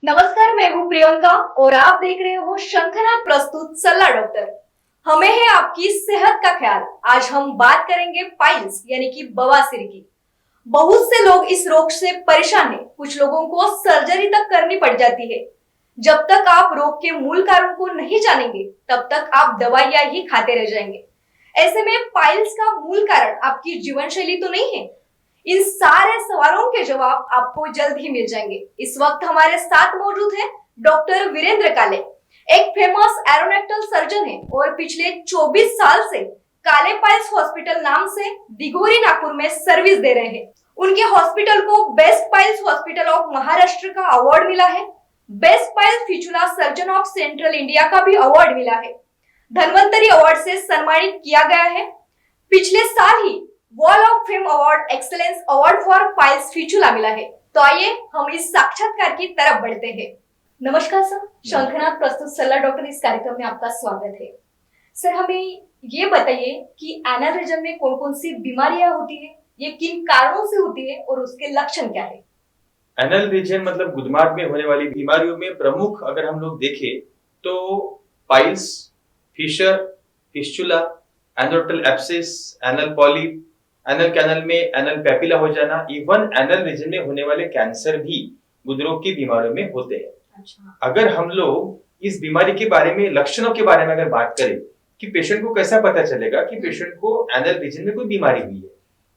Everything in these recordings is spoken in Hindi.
नमस्कार, मैं हूँ प्रियंका और आप देख रहे हो शंखनाद प्रस्तुत सलाह डॉक्टर। हमें है आपकी सेहत का ख्याल। आज हम बात करेंगे पाइल्स यानी कि बवासीर की। बहुत से लोग इस रोग से परेशान हैं। कुछ लोगों को सर्जरी तक करनी पड़ जाती है। जब तक आप रोग के मूल कारण को नहीं जानेंगे तब तक आप दवाइयां ही खाते रह जाएंगे। ऐसे में पाइल्स का मूल कारण आपकी जीवन शैली तो नहीं है। इन सारे सवालों के जवाब आपको जल्द ही मिल जाएंगे। इस वक्त हमारे साथ मौजूद है डॉक्टर वीरेंद्र काले। एक फेमस एरोनेक्टल सर्जन है और पिछले 24 साल से काले पाइल्स हॉस्पिटल नाम से दिघोरी नागपुर में सर्विस दे रहे हैं। उनके हॉस्पिटल को best piles hospital of Maharashtra का अवार्ड मिला है। Best piles fistula surgeon of central India का भी अवार्ड मिला है। धन्वंतरी अवार्ड से सम्मानित किया गया है। पिछले साल ही wall of fame award excellence award for piles fistula मिला है। तो आइए हम इस साक्षात्कार की तरफ बढ़ते हैं। नमस्कार सर, शंखनाद प्रस्तुत सलाह डॉक्टर इस कार्यक्रम में आपका स्वागत है। सर, हमें ये बताइए कि एनल रीजन में कौन कौन सी बीमारियां होती है, ये किन कारणों से होती है और उसके लक्षण क्या है? एनल रीजन मतलब गुदमार्ग में होने वाली बीमारियों में प्रमुख अगर हम लोग देखें तो piles, fissure, fistula, anorectal abscess, anal polyp, anal canal में एनल पैपिला हो जाना, इवन एनल रीजन में होने वाले कैंसर भी गुदरोग की बीमारियों में होते हैं। अच्छा। अगर हम लोग इस बीमारी के बारे में, लक्षणों के बारे में अगर बात करें कि पेशेंट को कैसा पता चलेगा कि पेशेंट को एनल रीजन में कोई बीमारी हुई है,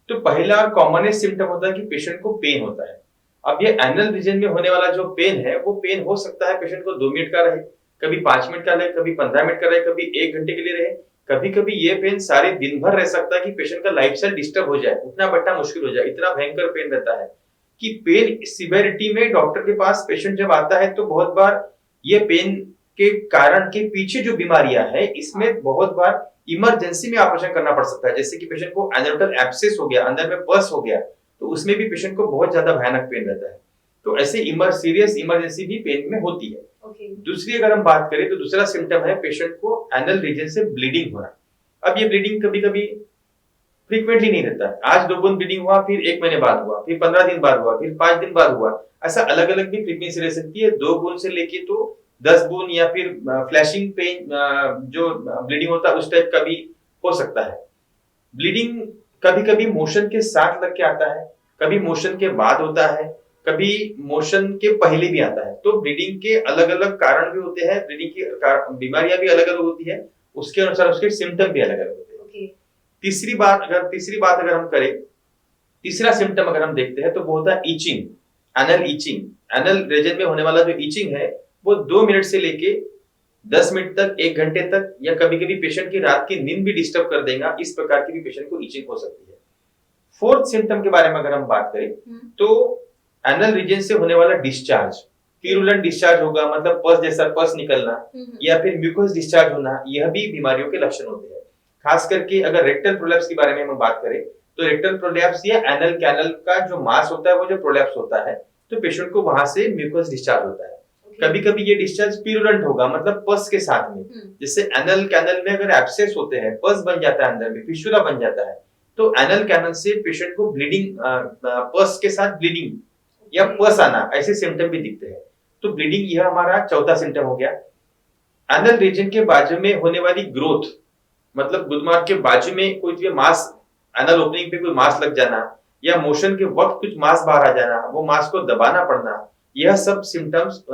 तो पहला कॉमनेस्ट सिम्टम होता है कि पेशेंट को पेन होता है। अब ये एनल रीजन में होने वाला जो पेन है वो पेन हो सकता है पेशेंट को 2 मिनट का रहे, कभी 5 मिनट का रहे, कभी 15 मिनट का रहे, कभी 1 घंटे के लिए रहे, कभी कभी ये पेन सारे दिन भर रह सकता है कि पेशेंट का लाइफस्टाइल डिस्टर्ब हो जाए, उठना बैठना मुश्किल हो जाए, इतना भयंकर पेन रहता है कि पेन सिवियरिटी में डॉक्टर के पास पेशेंट जब आता है तो बहुत बार ये पेन के कारण के पीछे जो बीमारियां है इसमें बहुत बार इमरजेंसी में ऑपरेशन करना पड़ सकता है। जैसे कि पेशेंट को एनोरेक्टल एब्सेस हो गया, अंदर में पस हो गया, तो उसमें भी पेशेंट को बहुत ज्यादा भयानक पेन रहता है। तो ऐसे सीरियस इमरजेंसी भी पेन में होती है। दूसरी अगर हम बात करें तो दूसरा सिम्टम है पेशेंट को एनल रीजन से ब्लीडिंग होना। अब ये ब्लीडिंग कभी कभी फ्रीक्वेंटली नहीं रहता। आज 2 बूंद ब्लीडिंग हुआ, फिर 1 महीने बाद हुआ, फिर 15 दिन बाद हुआ, फिर 5 दिन बाद हुआ, ऐसा अलग अलग भी फ्रीक्वेंसी रह सकती है। 2 बूंद से लेके तो 10 बूंद या फिर फ्लैशिंग पेन जो ब्लीडिंग होता है उस टाइप का भी हो सकता है। ब्लीडिंग कभी कभी मोशन के साथ लग के आता है, कभी मोशन के बाद होता है, कभी मोशन के पहले भी आता है। तो ब्लीडिंग के अलग अलग कारण भी होते हैं, ब्लीडिंग की बीमारियां भी अलग अलग होती है, उसके अनुसार उसके सिम्टम भी अलग अलग होते हैं। तीसरी बात अगर हम करें, तीसरा सिम्टम अगर हम देखते हैं तो वो होता है itching, anal itching. Anal region में होने वाला जो इचिंग है वो 2 मिनट से लेके 10 मिनट तक, 1 घंटे तक, या कभी कभी पेशेंट की रात की नींद भी डिस्टर्ब कर देगा, इस प्रकार की भी पेशेंट को इचिंग हो सकती है। फोर्थ सिम्टम के बारे में अगर हम बात करें तो एनल रीजन से होने वाला डिस्चार्ज, प्यूरुलेंट डिस्चार्ज होगा, मतलब पस जैसा पस निकलना, या फिर म्यूकस डिस्चार्ज होना, यह भी बीमारियों के लक्षण होते हैं। खास करके अगर रेक्टल प्रोलैप्स के बारे में हम बात करें तो रेक्टल प्रोलैप्स या एनल कैनल का जो मास होता है वो जो प्रोलैप्स होता है तो पेशेंट को वहां से म्यूकस डिस्चार्ज होता है। कभी कभी ये डिस्चार्ज प्यूरुलेंट होगा, मतलब पस के साथ में। जैसे एनल कैनल में अगर एब्सेस होते हैं, पस बन जाता है, अंदर में फिस्चुला बन जाता है, तो एनल कैनल से पेशेंट को ब्लीडिंग, पस के साथ ब्लीडिंग या पस आना, ऐसे सिम्टम भी दिखते हैं। तो ब्लीडिंग यह हमारा चौथा सिम्टम हो गया। एनल रीजन के बाजू में होने वाली ग्रोथ, मतलब गुदमार्ग के बाजू में कोई मांस, एनल ओपनिंग पे कोई मांस लग जाना, या मोशन के वक्त कुछ मांस बाहर आ जाना, वो मांस को दबाना पड़ना, यह सब सिम्टम्स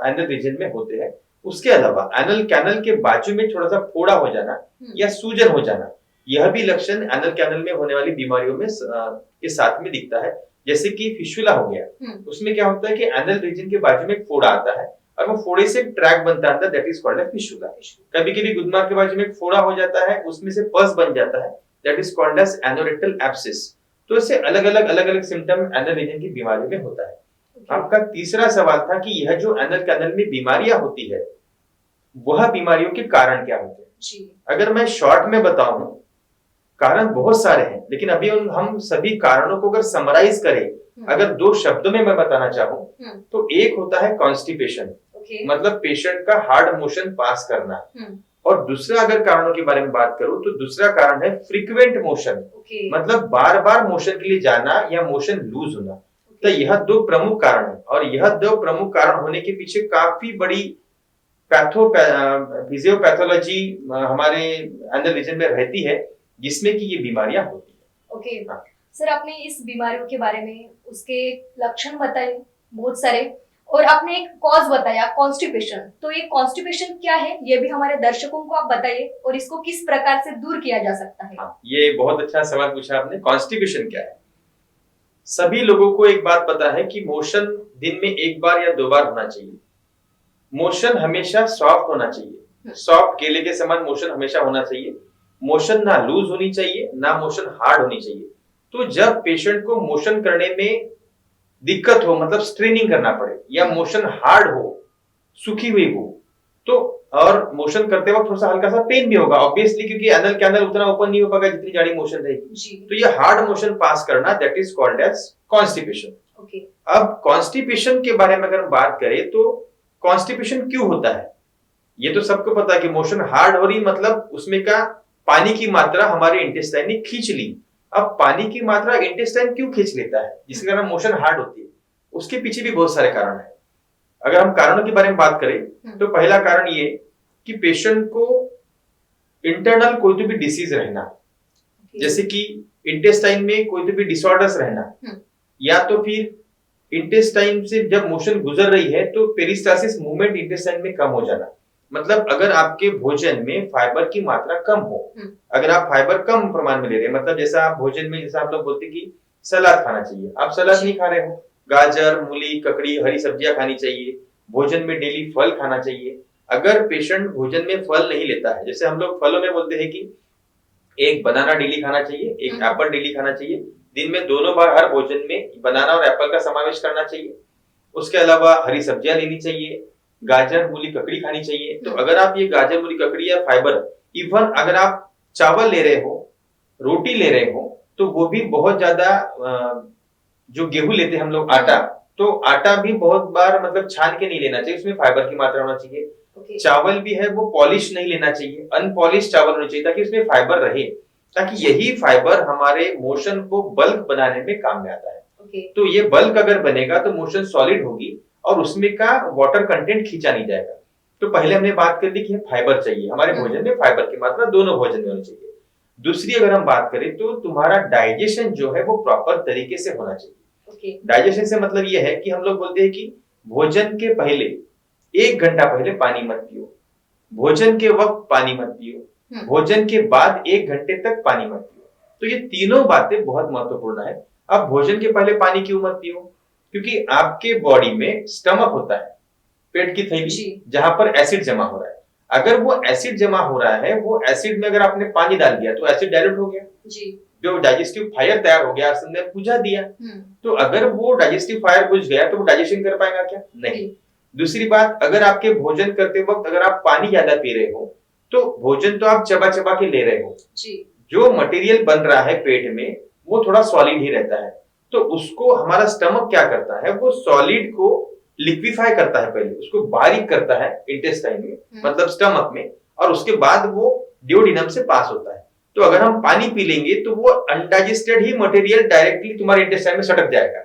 एनल रीजन में होते हैं। उसके अलावा एनल कैनल के बाजू में थोड़ा सा फोड़ा हो जाना या सूजन हो जाना, यह भी लक्षण एनल कैनल में होने वाली बीमारियों में के साथ में दिखता है। जैसे कि फिस्चुला हो गया, उसमें क्या होता है कि एनल रीजन के बाजू में एक फोड़ा आता है और वो फोड़े से ट्रैक बनता है, दैट इज कॉल्ड फिस्चुला। कभी कभी गुदमार्ग के बाजू में एक फोड़ा हो जाता है, उसमें से पस बन जाता है, that is called as anorectal abscess. तो इससे अलग अलग सिम्टम एनल रीजन की बीमारी में होता है। आपका तीसरा सवाल था कि यह जो एनल कैनल में बीमारियां होती है वह बीमारियों के कारण क्या होते हैं। अगर मैं शॉर्ट में बताऊं, कारण बहुत सारे हैं, लेकिन अभी हम सभी कारणों को अगर समराइज करें, अगर 2 शब्दों में मैं बताना चाहूं तो एक होता है कॉन्स्टिपेशन, मतलब पेशेंट का हार्ड मोशन पास करना, और दूसरा अगर कारणों के बारे में बात करूं तो दूसरा कारण है फ्रीक्वेंट मोशन, मतलब बार बार मोशन के लिए जाना या मोशन लूज होना। तो यह दो प्रमुख कारण है, और यह दो प्रमुख कारण होने के पीछे काफी बड़ी फिजियोपैथोलॉजी हमारे एनल रीजन में रहती है, जिसमें कि ये बीमारियां होती है। ओके हाँ। सर, आपने इस बीमारियों के बारे में उसके लक्षण बताए बहुत सारे, और आपने एक कॉज बताया कॉन्स्टिपेशन। तो ये कॉन्स्टिपेशन क्या है, ये भी हमारे दर्शकों को आप बताइए, और इसको किस प्रकार से दूर किया जा सकता है। हाँ, ये बहुत अच्छा सवाल पूछा आपने। कॉन्स्टिपेशन क्या है? सभी लोगों को एक बात पता है कि मोशन दिन में एक बार या दो बार होना चाहिए। मोशन हमेशा सॉफ्ट होना चाहिए, सॉफ्ट केले के समान मोशन हमेशा होना चाहिए। मोशन ना लूज होनी चाहिए, ना मोशन हार्ड होनी चाहिए। तो जब पेशेंट को मोशन करने में दिक्कत हो, मतलब स्ट्रेनिंग करना पड़े, या मोशन हार्ड हो, सूखी हुई हो, तो और मोशन करते वक्त थोड़ा सा हल्का सा पेन भी होगा ऑब्वियसली, क्योंकि एनल के अंदर उतना ओपन नहीं हो पाएगा जितनी जाड़ी मोशन रहेगी। तो ये हार्ड मोशन पास करना, that is called as constipation. अब कॉन्स्टिपेशन के बारे में अगर हम बात करें तो कॉन्स्टिपेशन क्यों होता है, ये तो सबको पता है कि मोशन हार्ड हो रही, मतलब उसमें का पानी की मात्रा हमारे इंटेस्टाइन ने खींच ली। अब पानी की मात्रा इंटेस्टाइन क्यों खींच लेता है, जिसके कारण मोशन हार्ड होती है? उसके पीछे भी बहुत सारे कारण है। अगर हम कारणों के बारे में बात करें तो पहला कारण ये कि पेशेंट को इंटरनल कोई तो भी डिसीज रहना, जैसे कि इंटेस्टाइन में कोई तो भी डिसऑर्डर्स रहना, या तो फिर इंटेस्टाइन से जब मोशन गुजर रही है तो पेरिस्टालसिस मूवमेंट इंटेस्टाइन में कम हो जाना। मतलब अगर आपके भोजन में फाइबर की मात्रा कम हो, अगर आप फाइबर कम प्रमाण में ले रहे हैं, मतलब जैसा आप भोजन में, जैसा आप लोग बोलते हैं कि सलाद खाना चाहिए, आप सलाद नहीं खा रहे हो, गाजर, मूली, ककड़ी, हरी सब्जियां खानी चाहिए, भोजन में डेली फल खाना चाहिए। अगर पेशेंट भोजन में फल नहीं लेता है, जैसे हम लोग फलों में बोलते हैं कि एक बनाना डेली खाना चाहिए, एक एप्पल डेली खाना चाहिए, दिन में दोनों बार हर भोजन में बनाना और एप्पल का समावेश करना चाहिए। उसके अलावा हरी सब्जियां लेनी चाहिए, गाजर, मूली, ककड़ी खानी चाहिए। तो अगर आप ये गाजर, मूली, ककड़ी या फाइबर, इवन अगर आप चावल ले रहे हो, रोटी ले रहे हो, तो वो भी बहुत ज्यादा, जो गेहूं लेते हैं हम लोग आटा, तो आटा भी बहुत बार मतलब छान के नहीं लेना चाहिए, उसमें फाइबर की मात्रा होना चाहिए। चावल भी है वो पॉलिश नहीं लेना चाहिए, अनपॉलिश चावल होना चाहिए, ताकि उसमें फाइबर रहे, ताकि यही फाइबर हमारे मोशन को बल्क बनाने में काम में आता है। तो ये बल्क अगर बनेगा तो मोशन सॉलिड होगी और उसमें का वाटर कंटेंट खींचा नहीं जाएगा। तो पहले हमने बात कर ली कि फाइबर चाहिए, हमारे भोजन में फाइबर की मात्रा दोनों भोजन में होनी चाहिए। दूसरी अगर हम बात करें तो तुम्हारा डाइजेशन जो है वो प्रॉपर तरीके से होना चाहिए। डाइजेशन से मतलब ये है कि हम लोग बोलते हैं कि भोजन के पहले 1 घंटा पहले पानी मत पियो, भोजन के वक्त पानी मत पियो, भोजन के बाद 1 घंटे तक पानी मत पियो। तो ये तीनों बातें बहुत महत्वपूर्ण है। अब भोजन के पहले पानी क्यों मत पियो? क्योंकि आपके बॉडी में स्टमक होता है, पेट की थैली, जहां पर एसिड जमा हो रहा है। अगर वो एसिड जमा हो रहा है, वो एसिड में अगर आपने पानी डाल दिया तो एसिड डाइल्यूट हो गया, जो डाइजेस्टिव फायर तैयार हो गया, हमने बुझा दिया। तो अगर वो डाइजेस्टिव फायर बुझ गया तो वो डाइजेशन कर पाएगा क्या? नहीं। दूसरी बात, अगर आपके भोजन करते वक्त अगर आप पानी ज्यादा पी रहे हो तो भोजन तो आप चबा चबा के ले रहे हो, जो मटेरियल बन रहा है पेट में वो थोड़ा सॉलिड ही रहता है। तो उसको हमारा स्टमक क्या करता है, वो सॉलिड को लिक्विफाई करता है, पहले उसको बारीक करता है इंटेस्टाइन में, मतलब स्टमक में, और उसके बाद वो डियोडिनम से पास होता है। तो अगर हम पानी पी लेंगे तो वो अनडाइजेस्टेड ही मटेरियल डायरेक्टली तुम्हारे इंटेस्टाइन में सटक जाएगा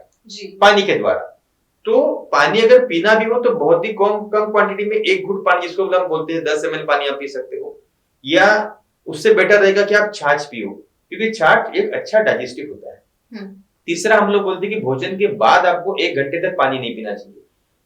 पानी के द्वारा। तो पानी अगर पीना भी हो तो बहुत ही कम क्वांटिटी में, 1 घूंट पानी, जिसको हम बोलते हैं 10 ml पानी आप पी सकते हो, या उससे बेटर रहेगा कि आप छाछ पियो, क्योंकि छाछ एक अच्छा डाइजेस्टिव होता है। तीसरा, हम लोग बोलते हैं कि भोजन के बाद आपको 1 घंटे तक पानी नहीं पीना चाहिए,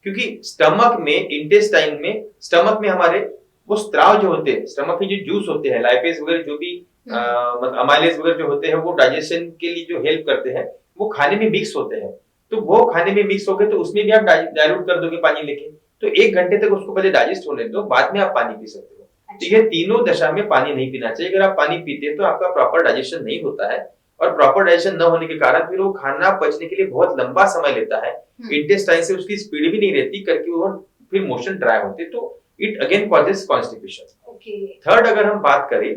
क्योंकि स्टमक में, इंटेस्टाइन में, स्टमक में हमारे वो स्त्राव जो होते हैं, स्टमक के जो जूस होते हैं, लाइपेज वगैरह जो भी मतलब अमाइलेज वगैरह जो होते हैं, वो डाइजेशन के लिए जो हेल्प करते हैं, वो खाने में मिक्स होते हैं। तो वो खाने में मिक्स हो गए तो उसमें भी आप डाइल्यूट कर दोगे पानी लेके, तो 1 घंटे तक उसको पहले डाइजेस्ट होने दो, बाद में आप पानी पी सकते हो। तो ये तीनों दशा में पानी नहीं पीना चाहिए। अगर आप पानी पीते हैं तो आपका प्रॉपर डाइजेशन नहीं होता है, और प्रॉपर डाइजेशन न होने के कारण फिर वो खाना पचने के लिए बहुत लंबा समय लेता है, इंटेस्टाइन से उसकी स्पीड भी नहीं रहती, करके वो फिर मोशन ड्राई होते, तो it again causes constipation. Third, अगर हम बात करें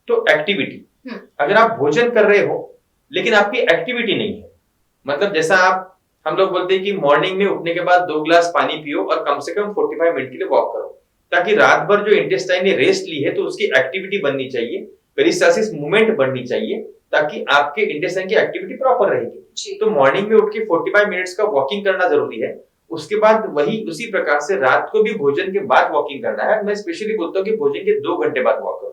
तो एक्टिविटी, अगर आप भोजन कर रहे हो लेकिन आपकी एक्टिविटी नहीं है, मतलब जैसा हम लोग बोलते हैं कि मॉर्निंग में उठने के बाद 2 गिलास पानी पियो और कम से कम 45 मिनट के लिए वॉक करो, ताकि रात भर जो इंटेस्टाइन ने रेस्ट ली है तो उसकी एक्टिविटी बननी चाहिए, पेरिस्टालसिस मूवमेंट बढ़नी चाहिए ताकि आपके इंटेस्टाइन की एक्टिविटी प्रॉपर रहेगी। तो मॉर्निंग में उठ के 45 मिनट्स का वॉकिंग करना जरूरी है। उसके बाद वही उसी प्रकार से रात को भी भोजन के बाद वॉकिंग करना है। मैं स्पेशली बोलता हूँ कि भोजन के 2 घंटे बाद वॉक करो,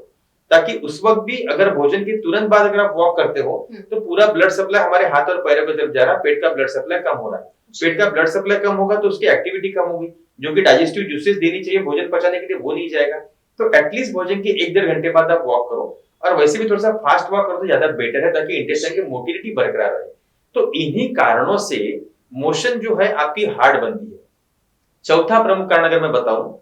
ताकि उस वक्त भी अगर भोजन के तुरंत बाद अगर आप वॉक करते हो तो पूरा ब्लड सप्लाई हमारे हाथ और पैरों की तरफ जा रहा है, पेट का ब्लड सप्लाई कम हो रहा है। पेट का ब्लड सप्लाई कम होगा तो उसकी एक्टिविटी कम होगी, जो कि डाइजेस्टिव जूसेस देनी चाहिए भोजन पचाने के लिए, वो नहीं जाएगा। तो एटलीस्ट भोजन के 1-1.5 घंटे बाद आप वॉक करो, और वैसे भी थोड़ा सा फास्ट वॉक करो तो ज्यादा बेटर है, ताकि इंटेस्टाइन की मोटिलिटी बरकरार रहे। तो इन्हीं कारणों से मोशन जो है आपकी हार्ड बनती है। चौथा प्रमुख कारण अगर मैं बताऊं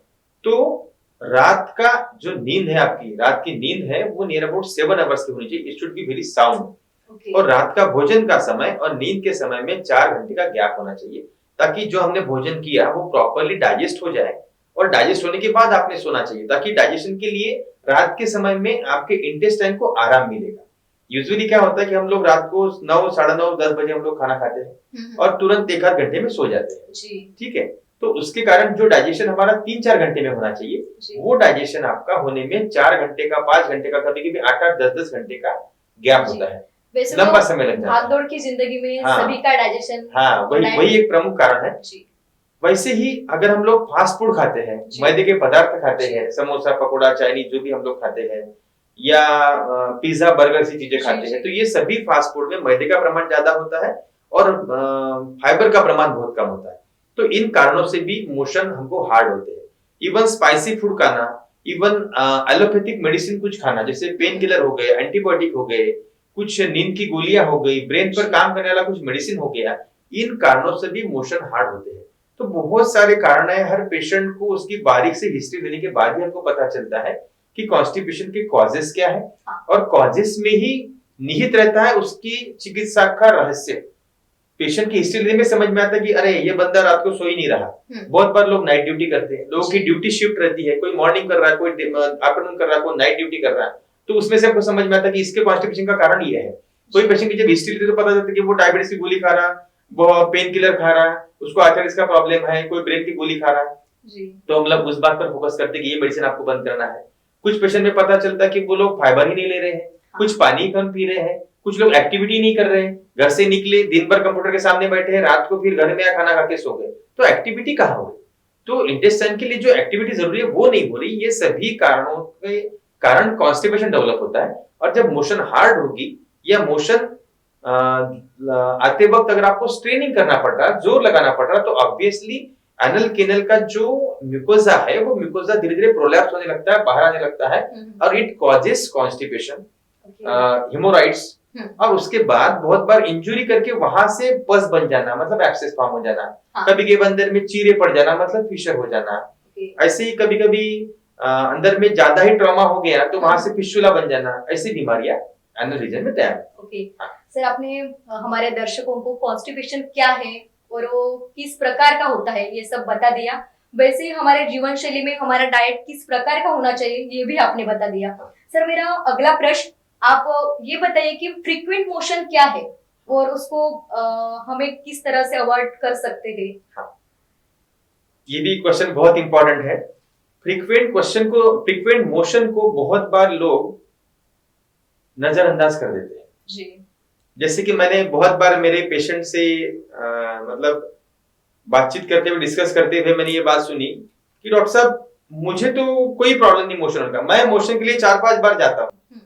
तो रात का जो नींद है, आपकी रात की नींद है वो नियर अबाउट 7 आवर्स की होनी चाहिए। It should be very sound. और रात का भोजन का समय और नींद के समय में 4 घंटे का गैप होना चाहिए, ताकि जो हमने भोजन किया वो प्रॉपर्ली डाइजेस्ट हो जाए, और डाइजेस्ट होने के बाद आपने सोना चाहिए, ताकि डाइजेशन के लिए रात के समय में आपके इंटेस्टाइन को आराम मिलेगा। यूजुअली क्या होता है कि हम लोग रात को 9, 9:30, 10 बजे हम लोग खाना खाते हैं और तुरंत 1-8 घंटे में सो जाते हैं। ठीक है, तो उसके कारण जो डाइजेशन हमारा 3-4 घंटे में होना चाहिए, वो डाइजेशन आपका होने में 4 घंटे का, 5 घंटे का, कभी कभी 8-8, 10-10 घंटे का गैप होता है। वैसे लंबा समय लग जाता है। भाग दौड़ की जिंदगी में सभी का डाइजेशन, वही एक प्रमुख कारण है। वैसे ही अगर हम लोग फास्ट फूड खाते हैं, मैदे के पदार्थ खाते हैं, समोसा, पकोड़ा, चाइनीज जो भी हम लोग खाते हैं, या पिज्जा, बर्गर सी चीजें खाते हैं, तो ये सभी फास्ट फूड में मैदे का प्रमाण ज्यादा होता है और फाइबर का प्रमाण बहुत कम होता है। तो इन कारणों से भी मोशन हमको हार्ड होते हैं। इवन स्पाइसी फूड खाना, इवन एलोपैथिक मेडिसिन कुछ खाना, जैसे पेन किलर हो गए, एंटीबायोटिक हो गए, कुछ नींद की गोलियां हो गई, ब्रेन पर काम करने वाला कुछ मेडिसिन हो गया, इन कारणों से भी मोशन हार्ड होते हैं। तो बहुत सारे कारण है। हर पेशेंट को उसकी बारीक से हिस्ट्री देने के बाद ही हमको पता चलता है कि कॉन्स्टिपेशन के कॉजेस क्या है, और कॉजेस में ही निहित रहता है उसकी चिकित्सा का रहस्य। पेशेंट की हिस्ट्री लेने में समझ में आता है कि अरे ये बंदा रात को सो ही नहीं रहा। बहुत बार लोग नाइट ड्यूटी करते हैं, लोगों की ड्यूटी शिफ्ट रहती है, कोई मॉर्निंग कर रहा है, कोई आफ्टरनून कर रहा है, कोई नाइट ड्यूटी कर रहा है, तो उसमें से आपको समझ में आता है कि इसके कॉन्स्टिपेशन का कारण ये है। कोई पेशेंट की जब हिस्ट्री लेते तो पता चलता है कि वो डायबिटीज की गोली खा रहा, वो पेन किलर खा रहा है, उसको आर्थराइटिस का प्रॉब्लम है, कोई ब्रेन की गोली खा रहा है, तो हम लोग उस बात पर फोकस करते हैं कि ये मेडिसिन आपको बंद करना है। कुछ पेशेंट में पता चलता है कि वो लोग फाइबर ही नहीं ले रहे हैं, कुछ पानी कम पी रहे हैं, कुछ लोग एक्टिविटी नहीं कर रहे हैं, घर से निकले, दिन भर कंप्यूटर के सामने बैठे हैं, रात को फिर घर में खाना खा के सो गए, तो एक्टिविटी कहाँ हो गई? तो इंटेस्टाइन के लिए जो एक्टिविटी जरूरी है वो नहीं हो रही। ये सभी कारणों के कारण कॉन्स्टिपेशन डेवलप होता है। और जब मोशन हार्ड होगी या मोशन आते वक्त अगर आपको स्ट्रेनिंग करना पड़ रहा है, जोर लगाना पड़ रहा है, तो ऑब्वियसली एनल केनल का जो म्यूकोजा है वो म्यूकोजा धीरे धीरे प्रोलैप्स होने लगता है, बाहर आने लगता है, और इट कॉजेस कॉन्स्टिपेशन, हेमोराइड्स, और उसके बाद बहुत बार इंजुरी करके वहां से पस बन जाना, मतलब एब्सेस फॉर्म हो जाना, कभी के अंदर में चीरे पड़ जाना, मतलब फिशर हो जाना। ऐसे ही कभी कभी अंदर में ज्यादा ही ट्रॉमा हो गया तो वहां से फिस्टुला बन जाना, ऐसी बीमारियां एनल रीजन में तैयार। सर, आपने हमारे दर्शकों को कॉन्स्टिपेशन क्या है और वो किस प्रकार का होता है ये सब बता दिया। वैसे ही हमारे जीवन शैली में हमारा डाइट किस प्रकार का होना चाहिए ये भी आपने बता दिया। सर, मेरा अगला प्रश्न, आप ये बताइए कि फ्रीक्वेंट मोशन क्या है और उसको हमें किस तरह से अवॉइड कर सकते हैं। ये भी क्वेश्चन बहुत इंपॉर्टेंट है। फ्रीक्वेंट मोशन को बहुत बार लोग नजरअंदाज कर देते हैं जी। जैसे कि मैंने बहुत बार मेरे पेशेंट से मतलब बातचीत करते हुए, डिस्कस करते हुए मैंने ये बात सुनी कि डॉक्टर साहब मुझे तो कोई प्रॉब्लम नहीं मोशन का, मैं मोशन के लिए 4-5 बार जाता हूँ।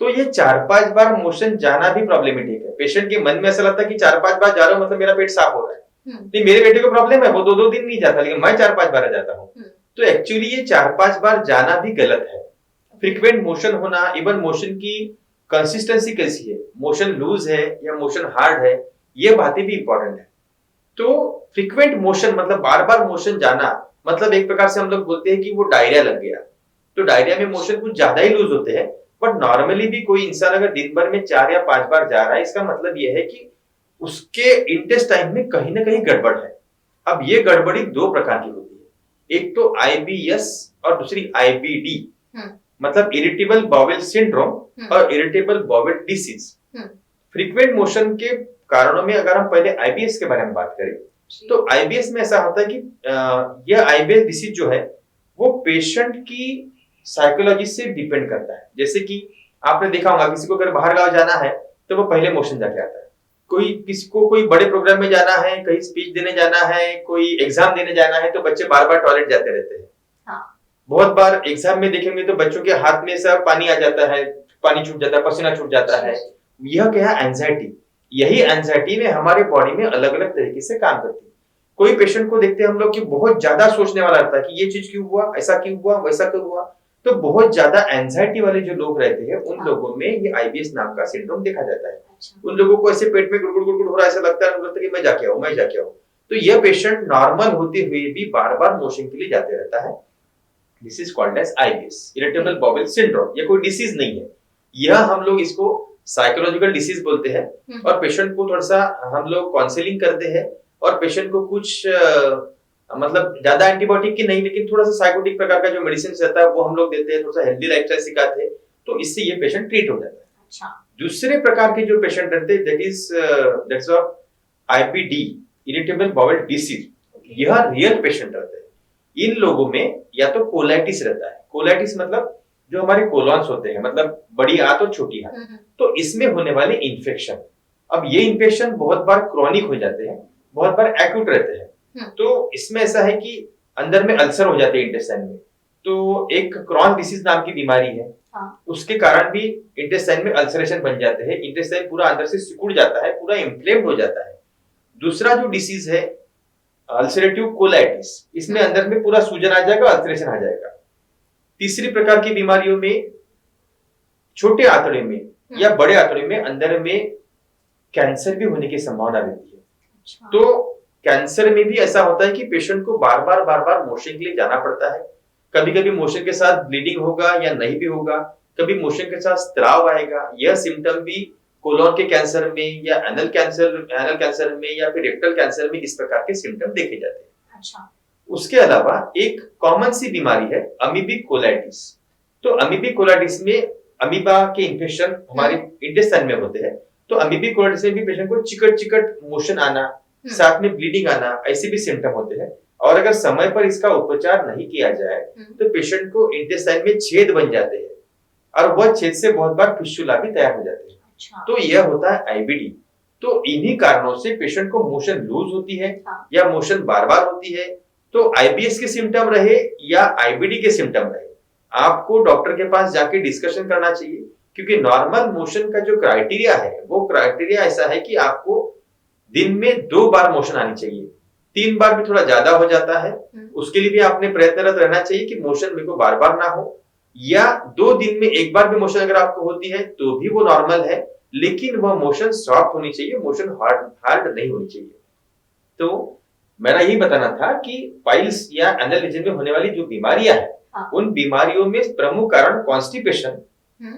तो ये 4-5 बार मोशन जाना भी प्रॉब्लमेटिक है। पेशेंट के मन में ऐसा लगता है कि 4-5 बार जा रहा हूँ मतलब मेरा पेट साफ हो रहा है। नहीं, मेरे बेटे को प्रॉब्लम है, वो 2-2 दिन नहीं जाता, लेकिन मैं 4-5 बार जाता हूँ। तो एक्चुअली ये 4-5 बार जाना भी गलत है। फ्रीक्वेंट मोशन होना, इवन मोशन की कंसिस्टेंसी कैसी है, मोशन लूज है या मोशन हार्ड है, ये बातें भी इंपॉर्टेंट है। तो फ्रीक्वेंट मोशन मतलब बार बार मोशन जाना, मतलब एक प्रकार से हम लोग बोलते हैं कि वो डायरिया लग गया। तो डायरिया में मोशन कुछ ज्यादा ही लूज होते हैं, बट नॉर्मली भी कोई इंसान अगर दिन भर में 4 या 5 बार जा रहा है, इसका मतलब यह है कि उसके इंटेस्टाइन में कहीं ना कहीं गड़बड़ है। अब ये गड़बड़ी 2 प्रकार की होती है, एक तो IBS और दूसरी IBD, मतलब इरिटेबल बाउल सिंड्रोम और irritable bowel disease. Frequent motion के कारणों में अगर हम पहले IBS के बारे में बात करें, तो IBS में ऐसा होता है कि यह IBS डिसीज जो है वो पेशेंट की साइकोलॉजी से डिपेंड करता है। जैसे कि आपने देखा होगा किसी को अगर बाहर गांव जाना है तो वो पहले मोशन जाके आता है। कोई किसी को कोई बड़े प्रोग्राम में जाना है, कहीं स्पीच देने जाना है, कोई एग्जाम देने जाना है, तो बच्चे बार बार टॉयलेट जाते रहते हैं। हाँ। बहुत बार एग्जाम में देखेंगे तो बच्चों के हाथ में सब पानी आ जाता है, पानी छूट जाता है, पसीना छूट जाता है। यह क्या है? एंजाइटी। यही एंजाइटी में हमारे बॉडी में अलग अलग तरीके से काम करती है। कोई पेशेंट को देखते हैं हम लोग कि बहुत ज्यादा सोचने वाला रहता है कि ये चीज क्यों हुआ, ऐसा क्यों हुआ, वैसा क्यों हुआ। तो बहुत ज्यादा एंजाइटी वाले जो लोग रहते हैं उन लोगों में ये आईबीएस नाम का सिंड्रोम देखा जाता है। उन लोगों को ऐसे पेट में गुड़गुड़ गुड़गुड़ हो रहा है, ऐसा लगता है कि मैं जाके आऊं, मैं जाके आऊं। तो यह पेशेंट नॉर्मल होते हुए भी बार बार मोशन के लिए जाते रहता है। This is called as IBS, irritable bowel syndrome. ये कोई डिसीज नहीं है, यह हम लोग इसको साइकोलॉजिकल डिसीज बोलते हैं। और पेशेंट को थोड़ा सा हम लोग काउंसलिंग करते हैं और पेशेंट को कुछ मतलब ज्यादा एंटीबायोटिक की नहीं, लेकिन थोड़ा सा साइकोटिक प्रकार का जो मेडिसिन रहता है वो हम लोग देते हैं, थोड़ा सा हेल्दी लाइफस्टाइल सिखाते हैं, तो इससे ये पेशेंट ट्रीट हो जाता है। अच्छा। दूसरे प्रकार के जो पेशेंट रहते हैं that's of IBD, irritable bowel disease. यह रियल पेशेंट रहते हैं। इन लोगों में या तो कोलाइटिस रहता है। कोलाइटिस मतलब जो हमारे कोलॉन्स होते हैं, मतलब बड़ी आंत और छोटी आंत, तो इसमें होने वाले इन्फेक्शन। अब ये इन्फेक्शन बहुत बार क्रॉनिक हो जाते हैं, बहुत बार एक्यूट रहते हैं। तो इसमें ऐसा है कि अंदर में अल्सर हो जाते हैं इंटेस्टाइन में। तो एक क्रॉन डिसीज नाम की बीमारी है। उसके कारण भी इंटेस्टाइन में अल्सरेशन बन जाते हैं, इंटेस्टाइन पूरा अंदर से सिकुड़ जाता है, पूरा इन्फ्लेम्ड हो जाता है। दूसरा जो डिसीज है अल्सरेटिव कोलाइटिस, इसमें अंदर में पूरा सूजन आ जाएगा, अल्सरेशन आ जाएगा। तीसरी प्रकार की बीमारियों में छोटे आंतड़े में या बड़े आंतड़े में अंदर में कैंसर भी होने की संभावना रहती है। अच्छा। तो कैंसर में भी ऐसा होता है कि पेशेंट को बार बार मोशन के लिए जाना पड़ता है। कभी कभी मोशन के साथ ब्लीडिंग होगा या नहीं भी होगा, कभी मोशन के साथ स्त्राव आएगा। यह सिम्टम भी कोलोन के कैंसर में या एनल कैंसर में या फिर रेक्टल कैंसर में इस प्रकार के सिम्टम देखे जाते हैं। अच्छा। उसके अलावा एक कॉमन सी बीमारी है अमीबिक कोलाइटिस। तो अमीबिक कोलाइटिस में अमीबा के इन्फेक्शन हमारे इंटेस्टाइन में होते हैं। तो अमीबिक कोलाइटिस में भी पेशेंट को चिकट चिकट मोशन आना, साथ में ब्लीडिंग आना, ऐसे भी सिम्टम होते हैं। और अगर समय पर इसका उपचार नहीं किया जाए तो पेशेंट को इंटेस्टाइन में छेद बन जाते हैं और वह छेद से बहुत बार फिस्टुला भी तैयार हो जाते हैं। अच्छा। तो यह होता है आईबीडी। तो इन्हीं कारणों से पेशेंट को मोशन लूज होती है या मोशन बार बार होती है। तो आईबीएस के सिम्टम रहे या आईबीडी के सिम्टम रहे, आपको डॉक्टर के पास जाके डिस्कशन करना चाहिए। क्योंकि नॉर्मल मोशन का जो क्राइटेरिया है वो क्राइटेरिया ऐसा है कि आपको दिन में 2 बार मोशन आनी चाहिए। 3 बार भी थोड़ा ज्यादा हो जाता है, उसके लिए भी आपने प्रयत्नरत रहना चाहिए कि मोशन मेरे को बार बार ना हो। या 2 दिन में 1 बार भी मोशन अगर आपको होती है तो भी वो नॉर्मल है, लेकिन वह मोशन सॉफ्ट होनी चाहिए, मोशन हार्ड नहीं होनी चाहिए। तो मेरा यही बताना था कि पाइल्स या एनल रीजन में होने वाली जो बीमारियां हैं, उन बीमारियों में प्रमुख कारण कॉन्स्टिपेशन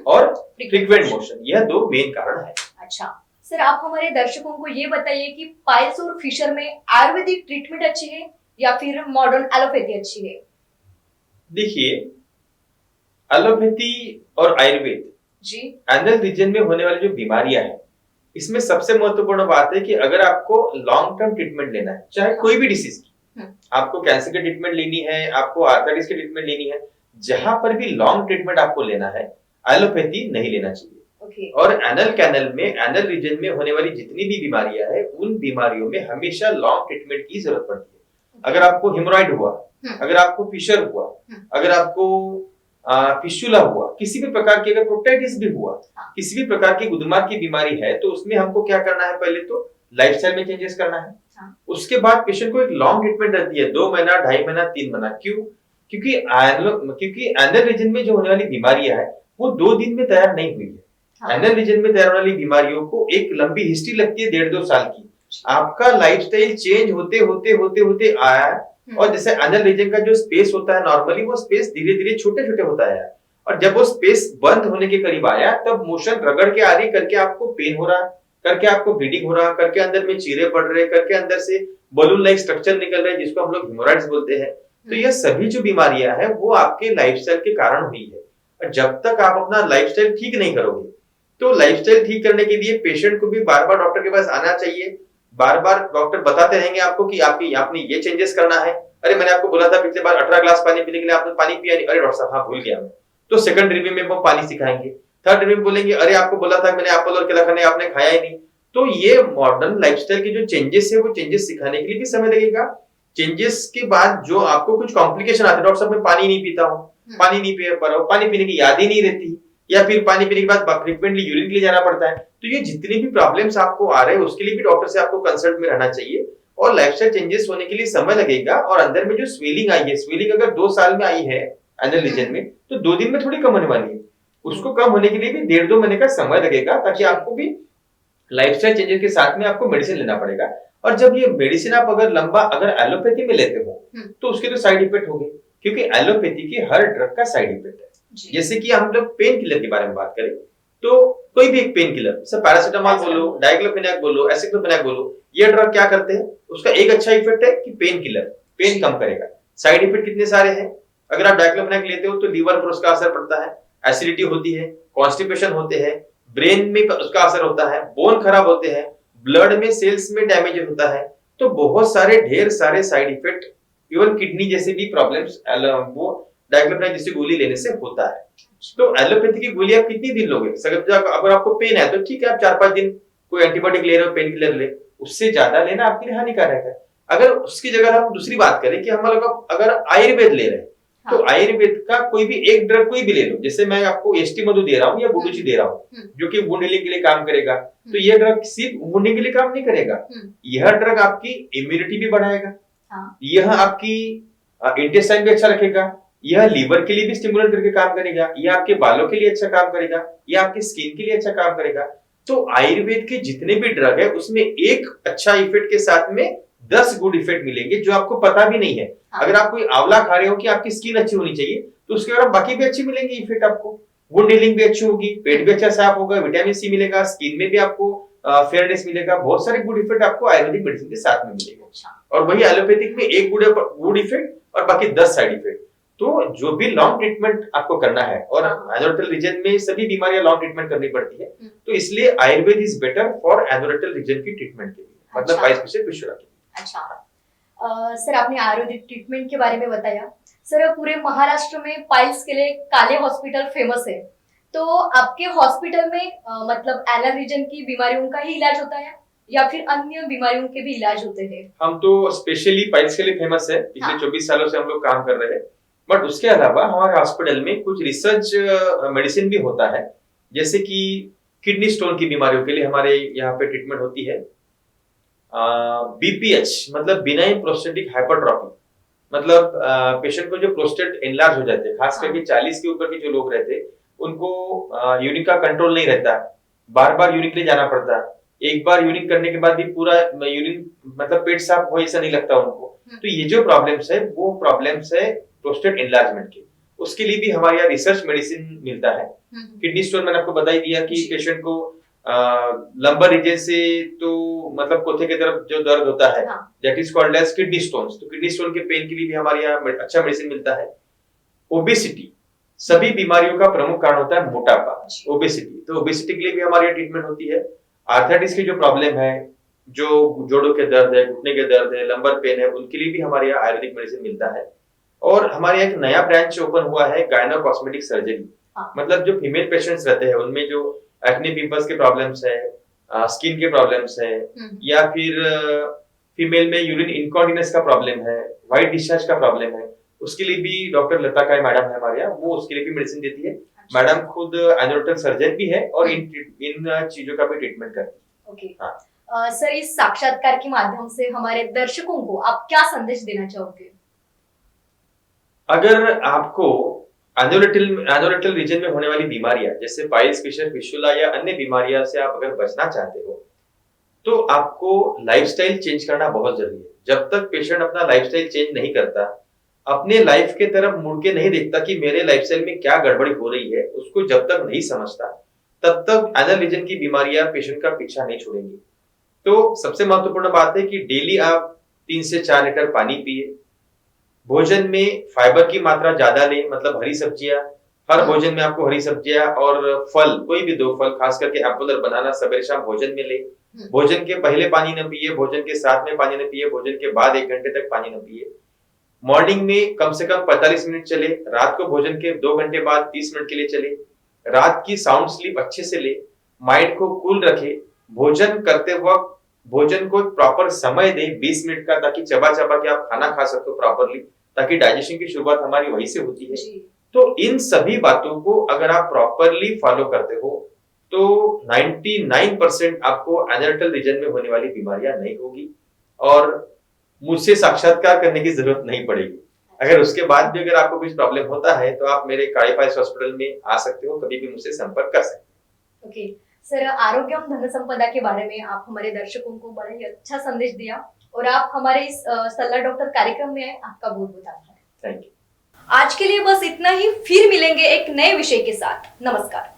और फ्रीक्वेंट मोशन, यह 2 मेन कारण है। अच्छा सर, आप हमारे दर्शकों को ये बताइए कि पाइल्स और फिशर में आयुर्वेदिक ट्रीटमेंट अच्छी है या फिर मॉडर्न एलोपैथी अच्छी है? देखिए, एलोपैथी और आयुर्वेद जी, एनल रीजन में होने वाली जो बीमारियां हैं, इसमें सबसे महत्वपूर्ण बात है कि अगर आपको लॉन्ग टर्म ट्रीटमेंट लेना है, चाहे कोई भी डिसीज की, आपको कैंसर की ट्रीटमेंट लेनी है, आपको आर्थराइटिस की ट्रीटमेंट लेनी है, जहां पर भी लॉन्ग ट्रीटमेंट आपको लेना है, एलोपैथी नहीं लेना चाहिए। और एनल कैनल में, एनल रीजन में होने वाली जितनी भी बीमारियां हैं, उन बीमारियों में हमेशा लॉन्ग ट्रीटमेंट की जरूरत पड़ती है। अगर आपको हिमोरॉइड हुआ, अगर आपको फिशर हुआ, अगर आपको फिस्टुला हुआ, किसी भी प्रकार की अगर प्रोक्टाइटिस भी हुआ, किसी भी प्रकार की गुदमार्ग की बीमारी है, तो उसमें हमको क्या करना है? पहले तो लाइफस्टाइल में चेंजेस करना है। उसके बाद पेशेंट को एक लॉन्ग ट्रीटमेंट रहती है, 2 महीना, 2.5 महीना, 3 महीना। क्यों? क्योंकि एनल रीजन में जो होने वाली बीमारियां है वो 2 दिन में तैयार नहीं हुई है। एनल रीजन में तैयार होने वाली बीमारियों को एक लंबी हिस्ट्री लगती है, 1.5-2 साल की। आपका लाइफस्टाइल चेंज होते होते होते होते आया, और जैसे एनल रीजन का जो स्पेस होता है नॉर्मली, वो स्पेस धीरे धीरे छोटे छोटे होता है, और जब वो स्पेस बंद होने के करीब आया तब मोशन रगड़ के आ रही, करके आपको पेन हो रहा, करके आपको ब्लीडिंग हो रहा, करके अंदर में चीरे पड़ रहे, करके अंदर से बलून लाइक स्ट्रक्चर निकल रहे, जिसको हम लोग हिमोरॉइड्स बोलते हैं। तो यह सभी जो बीमारियां हैं वो आपके लाइफस्टाइल के कारण हुई है। और जब तक आप अपना लाइफस्टाइल ठीक नहीं करोगे, तो लाइफस्टाइल ठीक करने के लिए पेशेंट को भी बार बार डॉक्टर के पास आना चाहिए। बार बार डॉक्टर बताते रहेंगे आपको कि आपने ये चेंजेस करना है। अरे मैंने आपको बोला था पिछले बार 18 ग्लास पानी पीने के लिए, आपने पानी पिया नहीं। अरे डॉक्टर साहब हाँ भूल गया मैं। तो सेकंड रिव्यू में वो पानी सिखाएंगे। थर्ड डे में बोलेंगे अरे आपको बोला था मैंने एप्पल और केला खाने, आपने खाया ही नहीं। तो ये मॉडर्न लाइफस्टाइल के जो चेंजेस है वो चेंजेस सिखाने के लिए भी समय लगेगा। चेंजेस के बाद जो आपको कुछ कॉम्प्लिकेशन आते हैं, डॉक्टर साहब मैं पानी नहीं पीता हूँ, पानी नहीं पी पा रहा हूँ, पानी पीने की याद ही नहीं रहती, या फिर पानी पीने के बाद फ्रिक्वेंटली यूरिन के लिए जाना पड़ता है। तो ये जितनी भी प्रॉब्लम्स आपको आ रहे हैं उसके लिए भी डॉक्टर से आपको कंसल्ट में रहना चाहिए। और लाइफस्टाइल चेंजेस होने के लिए समय लगेगा। और अंदर में जो स्वेलिंग आई है, स्वेलिंग अगर 2 साल में आई है एनल रीजन में, तो 2 दिन में थोड़ी कम होने वाली है। उसको कम होने के लिए भी 1.5-2 महीने का समय लगेगा, ताकि आपको भी लाइफस्टाइल चेंजेस के साथ में आपको मेडिसिन लेना पड़ेगा। और जब ये मेडिसिन आप अगर एलोपैथी में लेते हो तो उसके तो साइड इफेक्ट होंगे, क्योंकि एलोपैथी की हर ड्रग का साइड इफेक्ट है। जैसे कि हम लोग पेन किलर के बारे में बात करें, तो कोई भी एक पेन किलर, जैसे पैरासिटामोल बोलो, डाइक्लोफेनाक बोलो, एसिक्लोफेनाक बोलो, ये ड्रग क्या करते हैं? उसका एक अच्छा इफेक्ट है कि पेन किलर, पेन कम करेगा। साइड इफेक्ट कितने सारे हैं। अगर आप डाइक्लोफेनाक लेते हो तो लीवर पर उसका असर पड़ता है, एसिडिटी होती है, कॉन्स्टिपेशन होते हैं, ब्रेन में उसका असर होता है, बोन खराब होते हैं, ब्लड में सेल्स में डैमेज होता है। तो बहुत सारे ढेर सारे साइड इफेक्ट, इवन किडनी जैसे भी प्रॉब्लम्स वो डाइक्लोफेनाक जैसी गोली लेने से होता है। तो एलोपैथी की गोली आप कितनी दिन लोगे? अगर आपको पेन है तो ठीक है, आप 4-5 दिन कोई एंटीबायोटिक ले रहे हो, पेन किलर ले, उससे ज्यादा लेना आपके लिए हानिकारक है। अगर उसकी जगह हम दूसरी बात करें कि हम लोग अगर आयुर्वेद ले रहे हैं, तो आयुर्वेद का कोई भी एक ड्रग कोई भी ले लो, जैसे मैं आपको एसटी मधु दे रहा हूँ या गुडुची दे रहा हूँ, जो कि वुंड हीलिंग के लिए काम करेगा, तो यह ड्रग सिर्फ वुंडिंग के लिए काम नहीं करेगा। यह ड्रग आपकी इम्यूनिटी भी बढ़ाएगा, यह आपकी इंटेस्टाइन भी अच्छा रखेगा, यह लीवर के लिए भी स्टिमुलेट करके काम करेगा, यह आपके बालों के लिए अच्छा काम करेगा, यह आपकी स्किन के लिए अच्छा काम करेगा। तो आयुर्वेद के जितने भी ड्रग है उसमें एक अच्छा इफेक्ट के साथ में 10 गुड इफेक्ट मिलेंगे, जो आपको पता भी नहीं है। अगर आप कोई आंवला खा रहे हो कि आपकी स्किन अच्छी होनी चाहिए, तो उसके बाद बाकी भी अच्छी मिलेंगे इफेक्ट आपको। वुंड हीलिंग भी अच्छी होगी, पेट भी अच्छा साफ होगा, विटामिन सी मिलेगा, स्किन में भी आपको फेयरनेस मिलेगा, बहुत सारे गुड इफेक्ट आपको आयुर्वेदिक मेडिसिन के साथ में मिलेगा। और वही एलोपैथिक में एक गुड इफेक्ट और बाकी 10 साइड इफेक्ट। तो जो भी लॉन्ग ट्रीटमेंट आपको करना है, और एनोरेक्टल रीजन में सभी बीमारियां लॉन्ग ट्रीटमेंट करनी पड़ती है, तो इसलिए Ayurveda is better for anorectal region की ट्रीटमेंट के लिए, मतलब 22 विश्वरा के लिए। अच्छा सर, आपने आयुर्वेदिक ट्रीटमेंट के बारे में बताया। सर, पूरे महाराष्ट्र में पाइल्स के लिए काले हॉस्पिटल फेमस है, तो आपके हॉस्पिटल में मतलब एनल रीजन की बीमारियों का ही इलाज होता है या फिर अन्य बीमारियों के भी इलाज होते हैं? हम तो स्पेशली पाइल्स के लिए फेमस है, पिछले 24 सालों से हम लोग काम कर रहे हैं। बट उसके अलावा हमारे हॉस्पिटल में कुछ रिसर्च मेडिसिन भी होता है, जैसे कि किडनी स्टोन की बीमारियों के लिए हमारे यहाँ पे ट्रीटमेंट होती है। बीपीएच मतलब बिनाइन प्रोस्टेटिक हाइपरट्रॉफी, मतलब पेशेंट को जो प्रोस्टेट एनलार्ज हो जाते हैं, खास करके 40 के ऊपर के जो लोग रहते हैं, उनको यूरिन का कंट्रोल नहीं रहता, बार बार यूरिन के लिए जाना पड़ता है। एक बार यूरिन करने के बाद भी पूरा यूरिन मतलब पेट साफ हो ऐसा नहीं लगता उनको। तो ये जो प्रॉब्लम्स है वो प्रॉब्लम्स है प्रोस्टेट एनलार्जमेंट के। उसके लिए भी हमारे यहाँ रिसर्च मेडिसिन मिलता है। किडनी स्टोन मैंने आपको बता ही दिया कि पेशेंट को लंबर रीजन से तो मतलब कोथे की तरफ जो दर्द होता है, that is called as kidney stones. तो किडनी स्टोन के पेन के लिए भी हमारे यहाँ अच्छा मेडिसिन मिलता है। ओबेसिटी, सभी बीमारियों का प्रमुख कारण होता है मोटापा, ओबेसिटी। तो ओबेसिटी के लिए भी हमारी ट्रीटमेंट होती है। आर्थराइटिस की जो प्रॉब्लम है, जो जोड़ों के दर्द है, घुटने के दर्द है, लंबर पेन है, उनके लिए भी हमारे यहाँ आयुर्वेदिक मेडिसिन मिलता है। और हमारे यहाँ एक नया ब्रांच ओपन हुआ है, गायनो कॉस्मेटिक सर्जरी। मतलब जो फीमेल पेशेंट्स रहते हैं उनमें जो एक्ने पिंपल्स के प्रॉब्लम्स है, स्किन के प्रॉब्लम्स है, या फिर फीमेल में यूरिन इनकॉन्टिनेंस का प्रॉब्लम है, व्हाइट डिस्चार्ज का प्रॉब्लम है, उसके लिए भी डॉक्टर लता काय मैडम है हमारे यहाँ, वो उसके लिए भी मेडिसिन देती है। मैडम खुद एनोरेक्टल सर्जन भी है और इन चीजों का भी ट्रीटमेंट करती है। सर, इस साक्षात्कार के माध्यम से हमारे दर्शकों को आप क्या संदेश देना चाहोगे? अगर आपको एनोरेक्टल रीजन में होने वाली बीमारियां जैसे पाइल्स, फिशर, फिस्टुला या अन्य बीमारियां से आप अगर बचना चाहते हो, तो आपको लाइफस्टाइल चेंज करना बहुत जरूरी है। जब तक पेशेंट अपना लाइफस्टाइल चेंज नहीं करता, अपने लाइफ के तरफ मुड़ के नहीं देखता कि मेरे लाइफस्टाइल में क्या गड़बड़ी हो रही है, उसको जब तक नहीं समझता, तब तक एनल रीजन की बीमारियां पेशेंट का पीछा नहीं छोड़ेंगी। तो सबसे महत्वपूर्ण बात है कि डेली आप 3 से 4 लीटर पानी पिए। भोजन में फाइबर की मात्रा ज्यादा लें, मतलब हरी सब्जियां, हर भोजन में आपको हरी सब्जियां और फल, कोई भी 2 फल, खास करके एप्पल और बनाना सवेरे शाम भोजन में ले। भोजन के पहले पानी न पिए, भोजन के साथ में पानी न पिए, भोजन के बाद 1 घंटे तक पानी न पिए। मॉर्निंग में कम से कम 45 मिनट चले, रात को भोजन के 2 घंटे बाद 30 मिनट के लिए चले, रात की साउंड स्लीप अच्छे से ले, माइंड को कूल रखे, भोजन करते वक्त भोजन को प्रॉपर समय दे 20 मिनट का, ताकि चबा चबा के आप खाना खा सको प्रॉपरली, ताकि डाइजेशन की शुरुआत हमारी वहीं से होती है। जी। तो इन सभी बातों को अगर आप प्रॉपरली फॉलो करते हो तो 99% आपको एनर्टल रीजन में होने वाली बीमारियां नहीं होगी और मुझसे साक्षात्कार करने की जरूरत नहीं पड़ेगी। अगर उसके बाद भी अगर आपको कुछ प्रॉब्लम होता है तो आप मेरे काइफाइस हॉस्पिटल में आ सकते हो, कभी भी मुझसे संपर्क कर सकते हो। ओके सर, आरोग्यम धन संपदा के बारे में आप हमारे दर्शकों को बड़ा ही अच्छा संदेश दिया और आप हमारे इस सलाह डॉक्टर कार्यक्रम में आए, आपका बहुत बहुत आभार। Thank you. आज के लिए बस इतना ही, फिर मिलेंगे एक नए विषय के साथ। नमस्कार।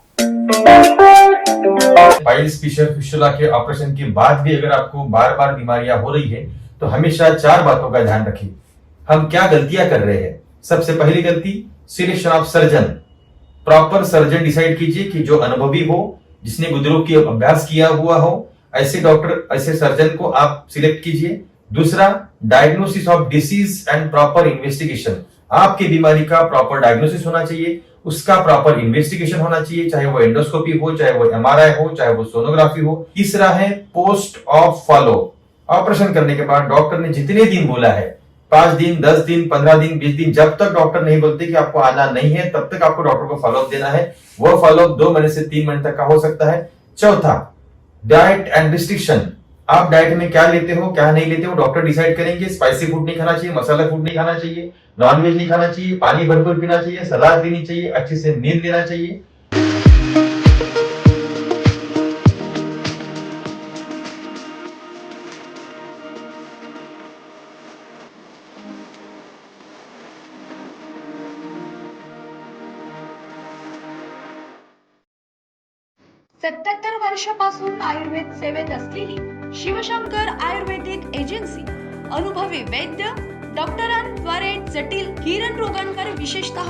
पाइल्स फिशुला के ऑपरेशन के बाद भी अगर आपको बार बार बीमारियां हो रही है तो हमेशा 4 बातों का ध्यान रखिए। हम क्या गलतियां कर रहे हैं? सबसे पहली गलती, selection of surgeon. Proper surgeon decide कीजिए कि जो अनुभवी हो, जिसने बुजुर्ग की अभ्यास किया हुआ हो, ऐसे डॉक्टर, ऐसे सर्जन को आप सिलेक्ट कीजिए। दूसरा, diagnosis of disease and proper investigation. आपकी बीमारी का प्रॉपर डायग्नोसिस होना चाहिए, उसका प्रॉपर इन्वेस्टिगेशन होना चाहिए, चाहे वो एंडोस्कोपी हो, चाहे वो एमआरआई हो, चाहे वो सोनोग्राफी हो। तीसरा है पोस्ट ऑफ फॉलो। ऑपरेशन करने के बाद डॉक्टर ने जितने दिन बोला है, 5 दिन, 10 दिन, 15 दिन, 20 दिन, जब तक डॉक्टर नहीं बोलते कि आपको आना नहीं है, तब तक आपको डॉक्टर को फॉलोअप देना है। वो फॉलोअप 2 महीने से 3 महीने तक का हो सकता है। चौथा, डाइट एंड रिस्ट्रिक्शन। आप डाइट में क्या लेते हो, क्या नहीं लेते हो, डॉक्टर डिसाइड करेंगे। स्पाइसी फूड नहीं खाना चाहिए, मसाला फूड नहीं खाना चाहिए, नॉनवेज नहीं खाना चाहिए, पानी भरपूर पीना चाहिए, सलाद लेनी चाहिए, अच्छे से नींद लेना चाहिए। सत्याहत्तर वर्षापासून आयुर्वेद सेवेत असलेली शिवशंकर आयुर्वेदिक एजन्सी अनुभवी वैद्य डॉक्टरांद्वारे जटिल किरण रोगांवर विशेषतः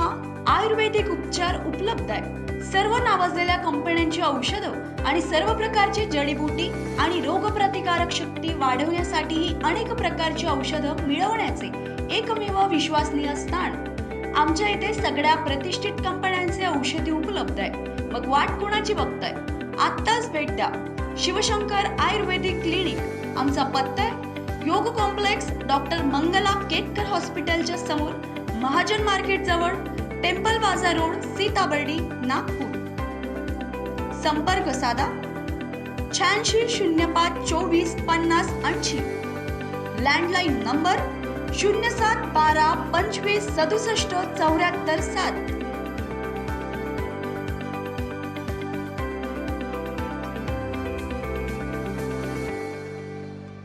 आयुर्वेदिक उपचार उपलब्ध आहे। सर्व नावाजलेल्या कंपन्यांची औषधं आणि सर्व प्रकारची जडीबुटी आणि रोगप्रतिकारक शक्ती वाढवण्यासाठीही अनेक प्रकारची औषधं मिळवण्याचे एकमेव विश्वसनीय स्थान आमच्या इथे सगळ्या प्रतिष्ठित कंपन्यांचे औषधी उपलब्ध आहे। मग वाट कोणाची बघताय? आत्ताच भेट द्या शिवशंकर आयुर्वेदिक क्लिनिक। आमचा पत्ता आहे योग कॉम्प्लेक्स, डॉक्टर मंगला केतकर हॉस्पिटलच्या समोर, महाजन मार्केट जवळ, टेम्पल बाजार रोड, सीताबर्डी, नागपूर। संपर्क साधा 8605 24 50 80। Landline number 0712 25 67 74 7।